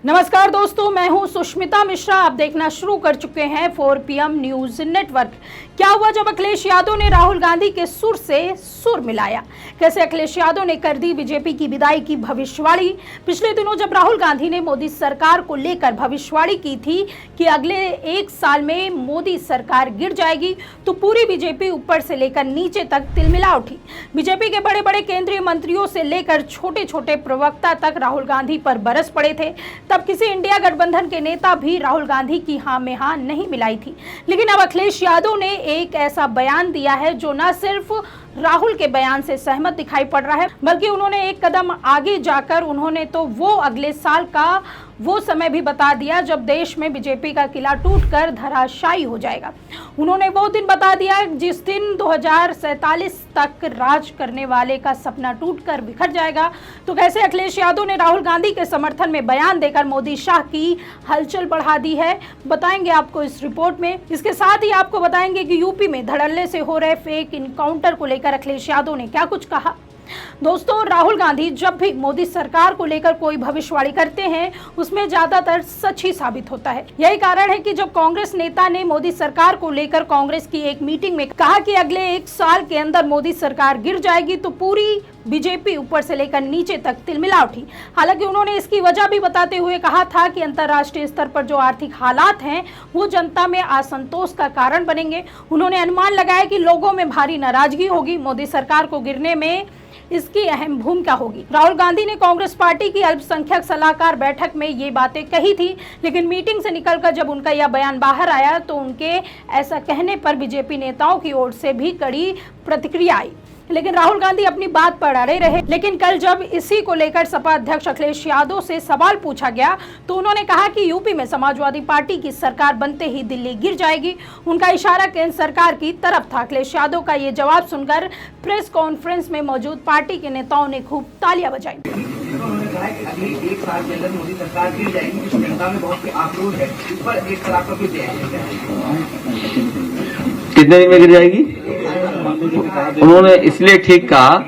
नमस्कार दोस्तों, मैं हूं सुष्मिता मिश्रा। आप देखना शुरू कर चुके हैं 4 PM न्यूज नेटवर्क। क्या हुआ जब अखिलेश यादव ने राहुल गांधी के सुर से सुर मिलाया? कैसे अखिलेश यादव ने कर दी बीजेपी की विदाई की भविष्यवाणी? पिछले दिनों जब राहुल गांधी ने मोदी सरकार को लेकर भविष्यवाणी की थी कि अगले 1 साल में मोदी सरकार गिर जाएगी, तो पूरी बीजेपी ऊपर से लेकर नीचे तक तिलमिला उठी। बीजेपी के बड़े बड़े केंद्रीय मंत्रियों से लेकर छोटे छोटे प्रवक्ता तक राहुल गांधी पर बरस पड़े थे। तब किसी इंडिया गठबंधन के नेता भी राहुल गांधी की हाँ में हाँ नहीं मिलाई थी। लेकिन अब अखिलेश यादव ने एक ऐसा बयान दिया है जो न सिर्फ राहुल के बयान से सहमत दिखाई पड़ रहा है, बल्कि उन्होंने एक कदम आगे जाकर उन्होंने तो वो अगले साल का वो समय भी बता दिया जब देश में बीजेपी का किला टूटकर धराशायी हो जाएगा। उन्होंने वो दिन बता दिया जिस दिन 2047 तक राज करने वाले का सपना टूटकर बिखर जाएगा। तो कैसे अखिलेश यादव ने राहुल गांधी के समर्थन में बयान देकर मोदी शाह की हलचल बढ़ा दी है, बताएंगे आपको इस रिपोर्ट में। इसके साथ ही आपको बताएंगे कि यूपी में धड़ल्ले से हो रहे फेक इनकाउंटर को लेकर अखिलेश यादव ने क्या कुछ कहा। दोस्तों, राहुल गांधी जब भी मोदी सरकार को लेकर कोई भविष्यवाणी करते हैं उसमें ज्यादातर सच ही साबित होता है। यही कारण है कि जब कांग्रेस नेता ने मोदी सरकार को लेकर कांग्रेस की एक मीटिंग में कहा कि अगले 1 साल के अंदर मोदी सरकार गिर जाएगी, तो पूरी बीजेपी ऊपर से लेकर नीचे तक तिलमिला उठी। हालांकि उन्होंने इसकी वजह भी बताते हुए कहा था कि अंतर्राष्ट्रीय स्तर पर जो आर्थिक हालात हैं वो जनता में असंतोष का कारण बनेंगे। उन्होंने अनुमान लगाया कि लोगों में भारी नाराजगी होगी, मोदी सरकार को गिरने में इसकी अहम भूमिका होगी। राहुल गांधी ने कांग्रेस पार्टी की अल्पसंख्यक सलाहकार बैठक में ये बातें कही थी, लेकिन मीटिंग से निकलकर जब उनका यह बयान बाहर आया तो उनके ऐसा कहने पर बीजेपी नेताओं की ओर से भी कड़ी प्रतिक्रिया आई। लेकिन राहुल गांधी अपनी बात पर अड़े रहे। लेकिन कल जब इसी को लेकर सपा अध्यक्ष अखिलेश यादव से सवाल पूछा गया तो उन्होंने कहा कि यूपी में समाजवादी पार्टी की सरकार बनते ही दिल्ली गिर जाएगी। उनका इशारा केंद्र सरकार की तरफ था। अखिलेश यादव का ये जवाब सुनकर प्रेस कॉन्फ्रेंस में मौजूद पार्टी के नेताओं ने खूब तालियां बजाई। उन्होंने कहा कि अगले 1 साल के अंदर मोदी सरकार गिर जाएगी, जिस जनता में बहुत आक्रोश है। इस पर एक तरह का कुछ कितने दिन में गिर जाएगी? उन्होंने इसलिए ठीक कहा,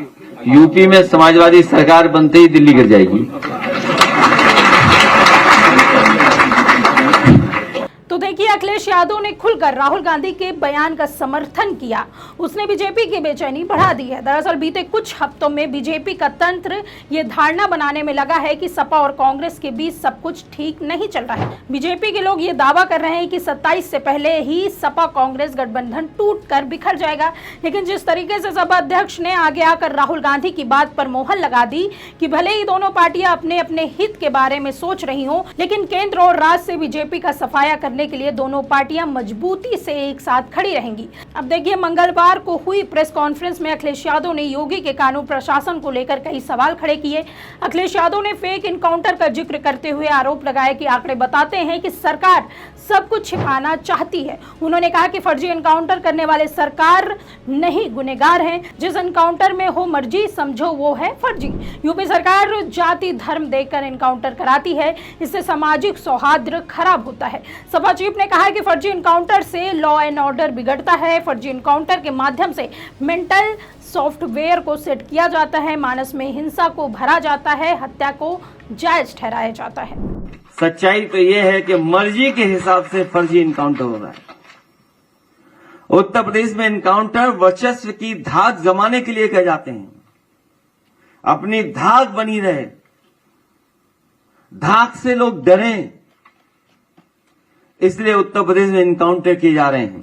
यूपी में समाजवादी सरकार बनते ही दिल्ली गिर जाएगी। तो देखिए, अखिलेश यादव ने खुलकर राहुल गांधी के बयान का समर्थन किया। उसने बीजेपी की बेचैनी बढ़ा दी है। दरअसल बीते कुछ हफ्तों में बीजेपी का तंत्र ये धारणा बनाने में लगा है कि सपा और कांग्रेस के बीच सब कुछ ठीक नहीं चल रहा है। बीजेपी के लोग ये दावा कर रहे हैं कि 27 से पहले ही सपा कांग्रेस गठबंधन टूटकर बिखर जाएगा। लेकिन जिस तरीके से सपा अध्यक्ष ने आगे आकर राहुल गांधी की बात पर मोहर लगा दी कि भले ही दोनों पार्टियां अपने अपने हित के बारे में सोच रही हों, लेकिन केंद्र और राज्य से बीजेपी का सफाया करने के लिए दोनों पार्टियां मजबूती से एक साथ खड़ी रहेंगी। अब देखिए, मंगलवार को हुई प्रेस कॉन्फ्रेंस में अखिलेश यादव ने योगी के कानून प्रशासन को लेकर कई सवाल खड़े किए। अखिलेश यादव ने फेक इनकाउंटर का जिक्र करते हुए आरोप लगाया कि आंकड़े बताते हैं कि सरकार सब कुछ छिपाना चाहती है। उन्होंने कहा कि फर्जी इनकाउंटर करने वाले सरकार नहीं, गुनेगार हैं। जिस इनकाउंटर में हो मर्जी समझो वो है फर्जी। यूपी सरकार जाति धर्म देखकर इनकाउंटर कराती है, इससे सामाजिक सौहार्द खराब होता है। सपा चीफ ने कहा कि फर्जी इनकाउंटर से लॉ एंड ऑर्डर बिगड़ता है। फर्जी इनकाउंटर के माध्यम से मेंटल सॉफ्टवेयर को सेट किया जाता है, मानस में हिंसा को भरा जाता है, हत्या को जायज ठहराया जाता है। सच्चाई तो यह है कि मर्जी के हिसाब से फर्जी इनकाउंटर हो रहा है। उत्तर प्रदेश में इनकाउंटर वर्चस्व की धाक जमाने के लिए कहे जाते हैं। अपनी धाक बनी रहे, धाक से लोग डरें, इसलिए उत्तर प्रदेश में इनकाउंटर किए जा रहे हैं।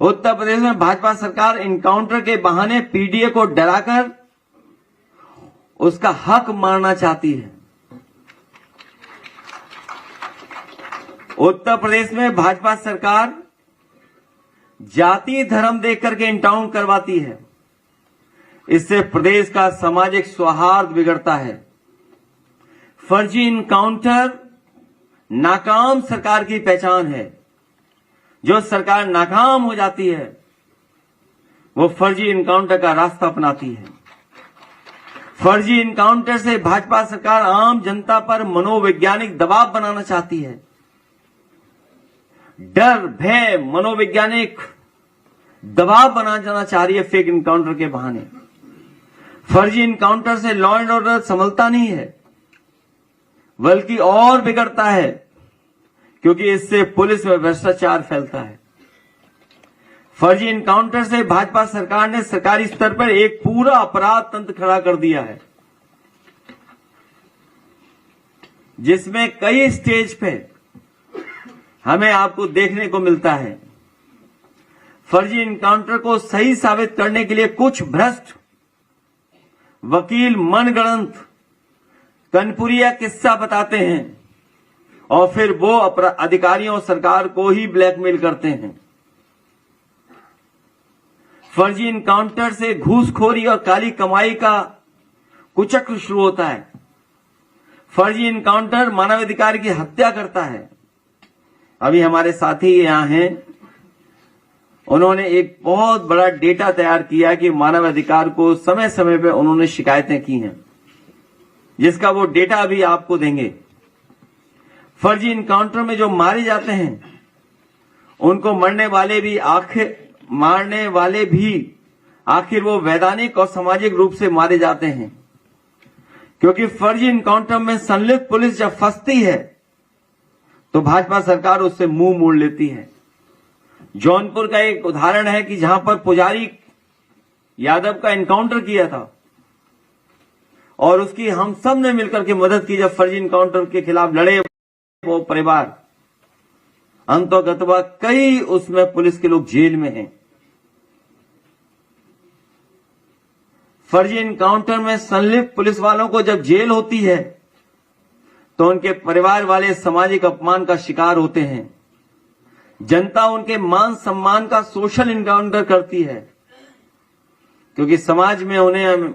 उत्तर प्रदेश में भाजपा सरकार इनकाउंटर के बहाने पीडीए को डराकर उसका हक मारना चाहती है। उत्तर प्रदेश में भाजपा सरकार जाति धर्म देख करके इनकाउंटर करवाती है। इससे प्रदेश का सामाजिक सौहार्द बिगड़ता है। फर्जी इनकाउंटर नाकाम सरकार की पहचान है। जो सरकार नाकाम हो जाती है वो फर्जी इनकाउंटर का रास्ता अपनाती है। फर्जी इनकाउंटर से भाजपा सरकार आम जनता पर मनोवैज्ञानिक दबाव बनाना चाहती है। डर, भय, मनोवैज्ञानिक दबाव बनाना चाह रही है फेक इनकाउंटर के बहाने। फर्जी इनकाउंटर से लॉ एंड ऑर्डर संभलता नहीं है। बल्कि और बिगड़ता है, क्योंकि इससे पुलिस में भ्रष्टाचार फैलता है। फर्जी इनकाउंटर से भाजपा सरकार ने सरकारी स्तर पर एक पूरा अपराध तंत्र खड़ा कर दिया है, जिसमें कई स्टेज पे हमें आपको देखने को मिलता है। फर्जी इनकाउंटर को सही साबित करने के लिए कुछ भ्रष्ट वकील मनगढ़ंत कनपुरिया किस्सा बताते हैं और फिर वो अधिकारियों और सरकार को ही ब्लैकमेल करते हैं। फर्जी इनकाउंटर से घूसखोरी और काली कमाई का कुचक्र शुरू होता है। फर्जी इनकाउंटर मानवाधिकार की हत्या करता है। अभी हमारे साथी यहां हैं, उन्होंने एक बहुत बड़ा डेटा तैयार किया कि मानवाधिकार को समय समय पर उन्होंने शिकायतें की हैं, जिसका वो डेटा अभी आपको देंगे। फर्जी इनकाउंटर में जो मारे जाते हैं उनको मारने वाले भी आखिर वो वैधानिक और सामाजिक रूप से मारे जाते हैं, क्योंकि फर्जी इनकाउंटर में संलिप्त पुलिस जब फंसती है तो भाजपा सरकार उससे मुंह मोड़ लेती है। जौनपुर का एक उदाहरण है कि जहां पर पुजारी यादव का इनकाउंटर किया था और उसकी हम सब ने मिलकर के मदद की। जब फर्जी इनकाउंटर के खिलाफ लड़े वो परिवार, अंतोगतवा कई उसमें पुलिस के लोग जेल में हैं। फर्जी इनकाउंटर में संलिप्त पुलिस वालों को जब जेल होती है तो उनके परिवार वाले सामाजिक अपमान का शिकार होते हैं। जनता उनके मान सम्मान का सोशल इनकाउंटर करती है, क्योंकि समाज में उन्हें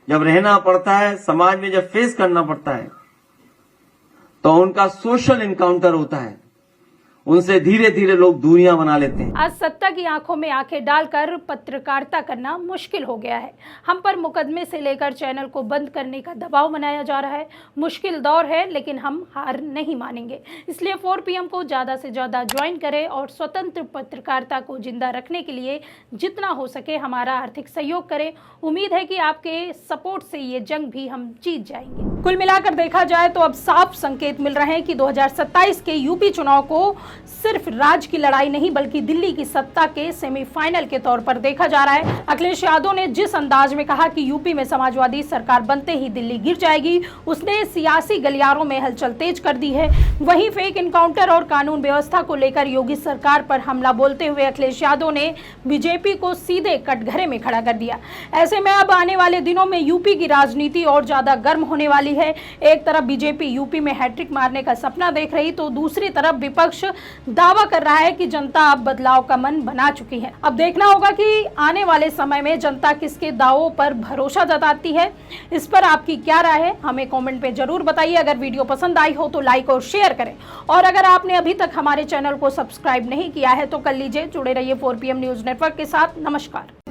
जब रहना पड़ता है, समाज में जब फेस करना पड़ता है, तो उनका सोशल इनकाउंटर होता है। उनसे धीरे धीरे लोग दूरियां बना लेते हैं। आज सत्ता की आंखों में आंखें डालकर पत्रकारिता करना मुश्किल हो गया है। हम पर मुकदमे से लेकर चैनल को बंद करने का दबाव बनाया जा रहा है। मुश्किल दौर है, लेकिन हम हार नहीं मानेंगे। इसलिए 4 PM को ज़्यादा से ज़्यादा ज्वाइन करें और स्वतंत्र पत्रकारिता को जिंदा रखने के लिए जितना हो सके हमारा आर्थिक सहयोग करें। उम्मीद है कि आपके सपोर्ट से ये जंग भी हम जीत जाएंगे। कुल मिलाकर देखा जाए तो अब साफ संकेत मिल रहे हैं कि 2027 के यूपी चुनाव को सिर्फ राज्य की लड़ाई नहीं बल्कि दिल्ली की सत्ता के सेमीफाइनल के तौर पर देखा जा रहा है। अखिलेश यादव ने जिस अंदाज में कहा कि यूपी में समाजवादी सरकार बनते ही दिल्ली गिर जाएगी, उसने सियासी गलियारों में हलचल तेज कर दी है। वहीं फेक इनकाउंटर और कानून व्यवस्था को लेकर योगी सरकार पर हमला बोलते हुए अखिलेश यादव ने बीजेपी को सीधे कटघरे में खड़ा कर दिया। ऐसे में अब आने वाले दिनों में यूपी की राजनीति और ज्यादा गर्म होने वाली है। एक तरफ बीजेपी यूपी में हैट्रिक मारने का सपना देख रही तो दूसरी तरफ विपक्ष दावा कर रहा है कि जनता अब बदलाव का मन बना चुकी है। अब देखना होगा कि आने वाले समय में जनता किसके दावों पर भरोसा जताती है। इस पर आपकी क्या राय है, हमें कमेंट पे जरूर बताइए। अगर वीडियो पसंद आई हो तो लाइक और शेयर करें, और अगर आपने अभी तक हमारे चैनल को सब्सक्राइब नहीं किया है तो कर लीजिए। जुड़े रहिए 4 PM न्यूज नेटवर्क के साथ। नमस्कार।